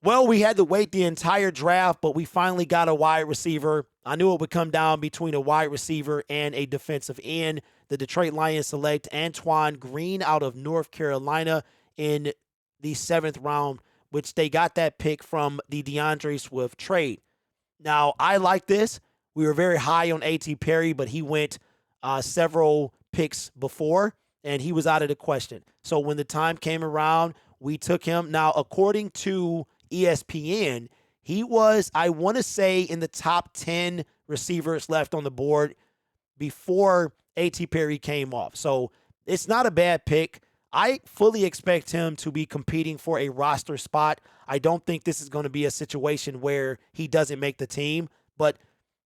Well, we had to wait the entire draft, but we finally got a wide receiver. I knew it would come down between a wide receiver and a defensive end. The Detroit Lions select Antoine Green out of North Carolina in the 7th round, which they got that pick from the DeAndre Swift trade. Now, I like this. We were very high on A.T. Perry, but he went several picks before, and he was out of the question. So when the time came around, we took him. Now, according to ESPN, he was, I want to say, in the top 10 receivers left on the board before A.T. Perry came off. So it's not a bad pick. I fully expect him to be competing for a roster spot. I don't think this is going to be a situation where he doesn't make the team, but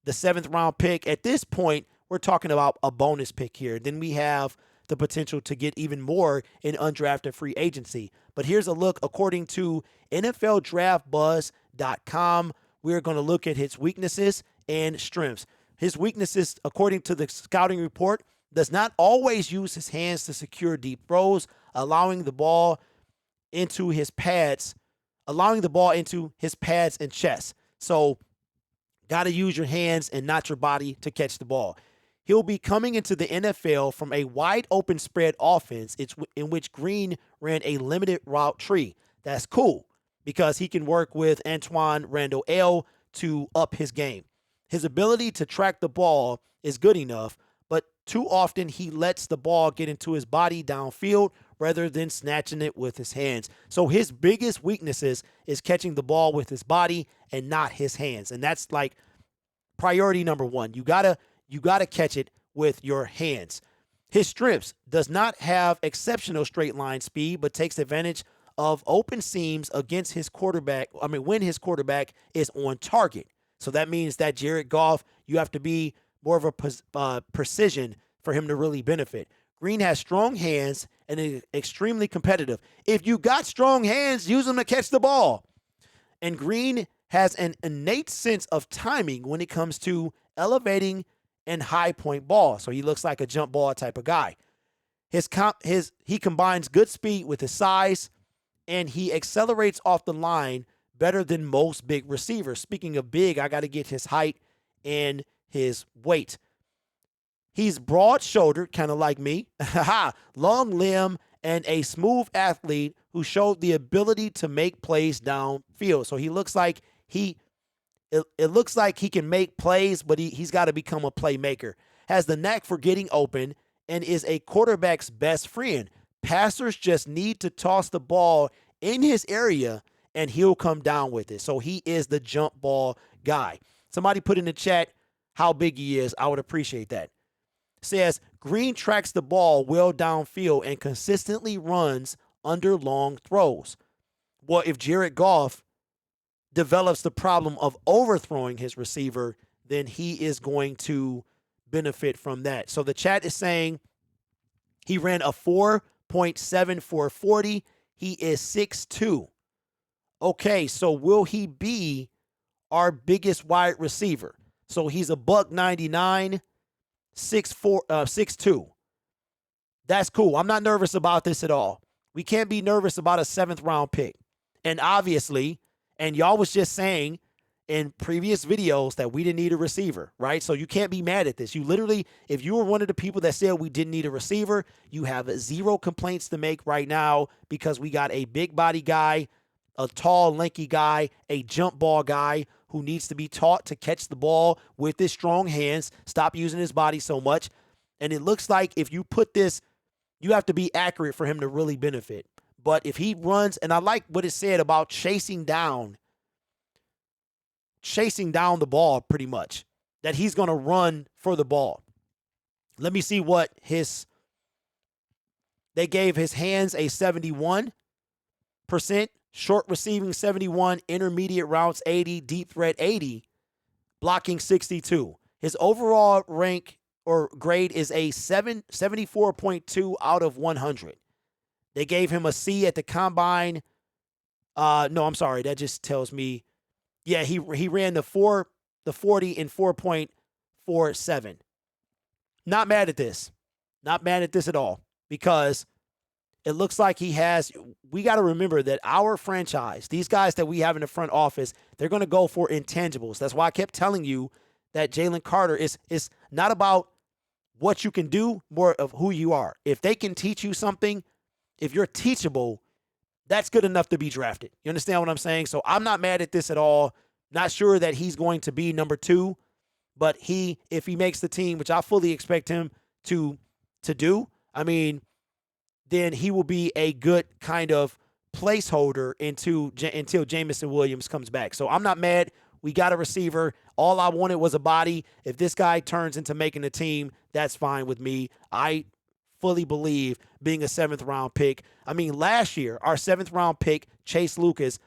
the 7th round pick, at this point, we're talking about a bonus pick here. Then we have the potential to get even more in undrafted free agency. But here's a look according to NFLDraftBuzz.com. We're going to look at his weaknesses and strengths. His weaknesses, according to the scouting report, does not always use his hands to secure deep throws, allowing the ball into his pads and chest. So, got to use your hands and not your body to catch the ball. He'll be coming into the NFL from a wide open spread offense in which Green ran a limited route tree. That's cool because he can work with Antoine Randall L to up his game. His ability to track the ball is good enough, but too often he lets the ball get into his body downfield rather than snatching it with his hands. So his biggest weaknesses is catching the ball with his body and not his hands. And that's like priority number one. You gotta catch it with your hands. His strengths: does not have exceptional straight line speed, but takes advantage of open seams against his quarterback. When his quarterback is on target. So that means that Jared Goff, you have to be more of a precision for him to really benefit. Green has strong hands and is extremely competitive. If you got strong hands, use them to catch the ball. And Green has an innate sense of timing when it comes to elevating and high point ball. So he looks like a jump ball type of guy. He combines good speed with his size, and he accelerates off the line better than most big receivers. Speaking of big, I got to get his height and his weight. He's broad-shouldered, kind of like me, long limb, and a smooth athlete who showed the ability to make plays downfield. So he looks like it looks like he can make plays, but he's got to become a playmaker. Has the knack for getting open and is a quarterback's best friend. Passers just need to toss the ball in his area, and he'll come down with it. So he is the jump ball guy. Somebody put in the chat how big he is. I would appreciate that. Says, Green tracks the ball well downfield and consistently runs under long throws. Well, if Jared Goff develops the problem of overthrowing his receiver, then he is going to benefit from that. So the chat is saying he ran a 4.7440. He is 6'2". Okay, so will he be our biggest wide receiver? So he's a $199, 6'2". That's cool. I'm not nervous about this at all. We can't be nervous about a 7th round pick. And obviously, and y'all was just saying in previous videos that we didn't need a receiver, right? So you can't be mad at this. You literally, if you were one of the people that said we didn't need a receiver, you have zero complaints to make right now because we got a big body guy, a tall, lanky guy, a jump ball guy who needs to be taught to catch the ball with his strong hands, stop using his body so much. And it looks like if you put this, you have to be accurate for him to really benefit. But if he runs, and I like what it said about chasing down the ball pretty much, that he's going to run for the ball. Let me see what they gave his hands a 71%, short receiving 71, intermediate routes 80, deep threat 80, blocking 62. His overall rank or grade is a 74.2 out of 100. They gave him a C at the combine. No, I'm sorry. That just tells me, yeah, he ran the 40 in 4.47. Not mad at this. Not mad at this at all because it looks like he has. We got to remember that our franchise, these guys that we have in the front office, they're going to go for intangibles. That's why I kept telling you that Jalen Carter is not about what you can do, more of who you are. If they can teach you something, if you're teachable, that's good enough to be drafted. You understand what I'm saying? So I'm not mad at this at all. Not sure that he's going to be number 2, but if he makes the team, which I fully expect him to do, I mean, then he will be a good kind of placeholder until Jamison Williams comes back. So I'm not mad. We got a receiver. All I wanted was a body. If this guy turns into making the team, that's fine with me. I fully believe being a 7th-round pick. I mean, last year, our 7th-round pick, Chase Lucas,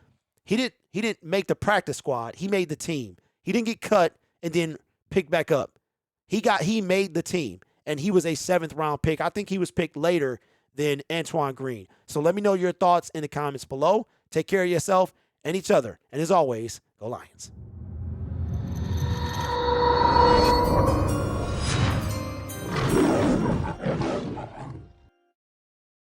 he didn't make the practice squad. He made the team. He didn't get cut and then picked back up. He made the team, and he was a 7th-round pick. I think he was picked later than Antoine Green. So let me know your thoughts in the comments below. Take care of yourself and each other. And as always, go Lions.